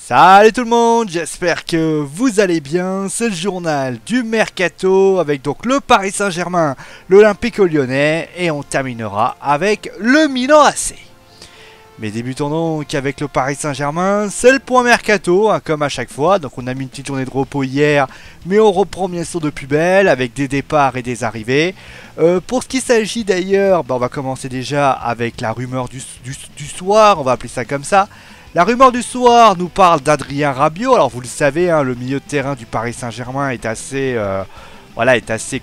Salut tout le monde, j'espère que vous allez bien. C'est le journal du Mercato avec donc le Paris Saint-Germain, l'Olympique Lyonnais et on terminera avec le Milan AC. Mais débutons donc avec le Paris Saint-Germain, c'est le point Mercato, hein, comme à chaque fois. Donc on a mis une petite journée de repos hier, mais on reprend bien sûr de plus belle avec des départs et des arrivées. Pour ce qui s'agit d'ailleurs, on va commencer déjà avec la rumeur du soir, on va appeler ça comme ça. La rumeur du soir nous parle d'Adrien Rabiot. Alors vous le savez, hein, le milieu de terrain du Paris Saint-Germain est assez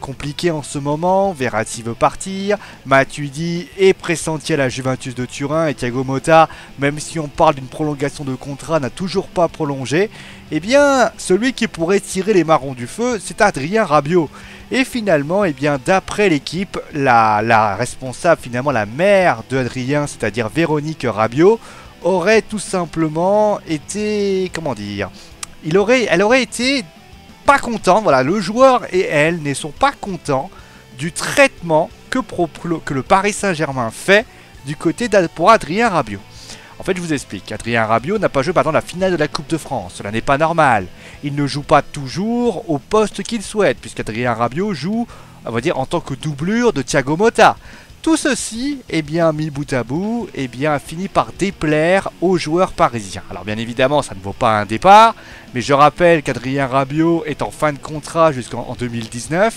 compliqué en ce moment. Verratti veut partir, Matuidi est pressenti à la Juventus de Turin et Thiago Motta, même si on parle d'une prolongation de contrat, n'a toujours pas prolongé. Eh bien, celui qui pourrait tirer les marrons du feu, c'est Adrien Rabiot. Et finalement, eh bien, d'après l'équipe, la responsable, finalement la mère d'Adrien, c'est-à-dire Véronique Rabiot, aurait tout simplement été, comment dire, elle aurait été pas contente, voilà, le joueur et elle ne sont pas contents du traitement que le Paris Saint-Germain fait du côté pour Adrien Rabiot. En fait, je vous explique, Adrien Rabiot n'a pas joué pendant la finale de la Coupe de France, cela n'est pas normal. Il ne joue pas toujours au poste qu'il souhaite, puisqu'Adrien Rabiot joue, on va dire, en tant que doublure de Thiago Motta. Tout ceci, eh bien, mis bout à bout, eh bien, a fini par déplaire aux joueurs parisiens. Alors bien évidemment, ça ne vaut pas un départ, mais je rappelle qu'Adrien Rabiot est en fin de contrat jusqu'en 2019.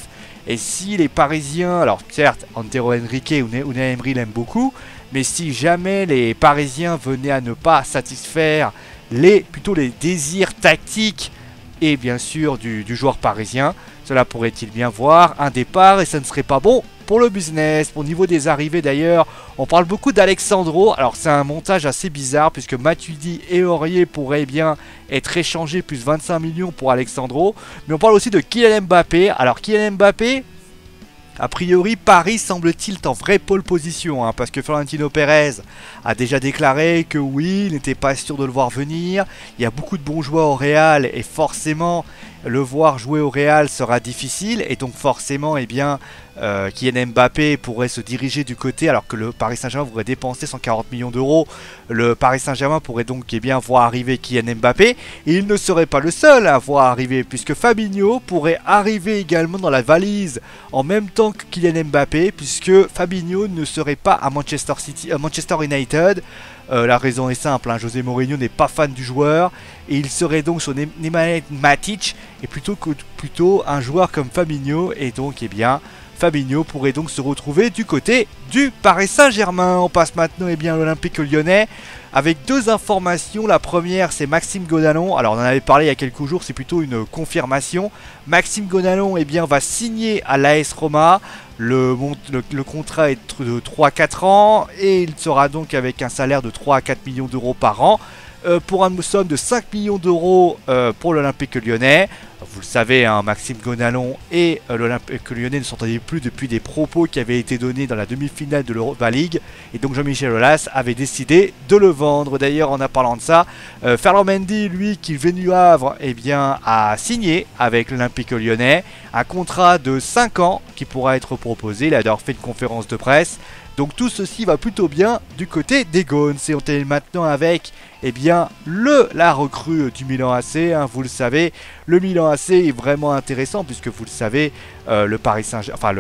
Et si les Parisiens, alors certes, Antero Henrique ou Unai Emery l'aiment beaucoup, mais si jamais les Parisiens venaient à ne pas satisfaire plutôt les désirs tactiques et bien sûr du joueur parisien, cela pourrait-il bien voir un départ et ça ne serait pas bon pour le business. Au niveau des arrivées d'ailleurs, on parle beaucoup d'Alexandro. Alors c'est un montage assez bizarre puisque Matuidi et Aurier pourraient bien être échangés plus 25 millions pour Alexandro. Mais on parle aussi de Kylian Mbappé. Alors Kylian Mbappé, a priori, Paris semble-t-il en vraie pole position, hein, parce que Florentino Pérez a déjà déclaré que oui, il n'était pas sûr de le voir venir. Il y a beaucoup de bons joueurs au Real et forcément, le voir jouer au Real sera difficile. Et donc forcément, eh bien, Kylian Mbappé pourrait se diriger du côté, alors que le Paris Saint-Germain voudrait dépenser 140 millions d'euros. Le Paris Saint-Germain pourrait donc eh bien, voir arriver Kylian Mbappé. Et il ne serait pas le seul à voir arriver, puisque Fabinho pourrait arriver également dans la valise en même temps que Kylian Mbappé, puisque Fabinho ne serait pas à Manchester United. La raison est simple, hein, José Mourinho n'est pas fan du joueur et il serait donc sur Nemanja Matic et plutôt un joueur comme Fabinho, et donc eh bien Fabinho pourrait donc se retrouver du côté du Paris Saint-Germain. On passe maintenant eh bien, à l'Olympique Lyonnais avec deux informations. La première, c'est Maxime Gonalons. Alors on en avait parlé il y a quelques jours, c'est plutôt une confirmation. Maxime Gonalons eh bien, va signer à l'AS Roma. Le contrat est de 3-4 ans et il sera donc avec un salaire de 3 à 4 millions d'euros par an. Pour une somme de 5 millions d'euros pour l'Olympique Lyonnais. Vous le savez, hein, Maxime Gonalons et l'Olympique Lyonnais ne s'entendaient plus depuis des propos qui avaient été donnés dans la demi-finale de l'Europa League. Et donc Jean-Michel Aulas avait décidé de le vendre. D'ailleurs, en parlant de ça, Ferland Mendy, lui, qui est venu du Havre, eh bien, a signé avec l'Olympique Lyonnais un contrat de 5 ans qui pourra être proposé. Il a d'ailleurs fait une conférence de presse. Donc tout ceci va plutôt bien du côté des Gones. Et on termine maintenant avec eh bien, la recrue du Milan AC. Hein, vous le savez, le Milan AC est vraiment intéressant puisque vous le savez, le Paris Saint-Germain, enfin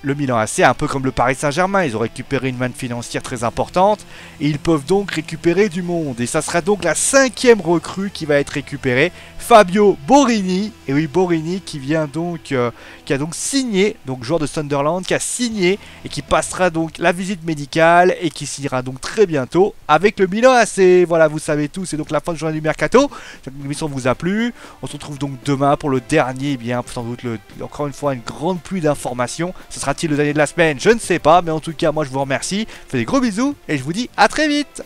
le Milan AC, un peu comme le Paris Saint-Germain, ils ont récupéré une manne financière très importante et ils peuvent donc récupérer du monde. Et ça sera donc la 5e recrue qui va être récupérée, Fabio Borini. Et oui, Borini qui a donc signé, donc joueur de Sunderland, qui a signé et qui passera donc la visite médicale et qui signera donc très bientôt avec le Milan AC. Voilà, vous savez tout, c'est donc la fin du journal du Mercato. Cette émission vous a plu. On se retrouve donc demain pour le dernier, eh bien sans doute encore une fois une grande pluie d'informations. Ce sera-t-il le dernier de la semaine? Je ne sais pas, mais en tout cas, moi je vous remercie. Je vous fais des gros bisous et je vous dis à très vite.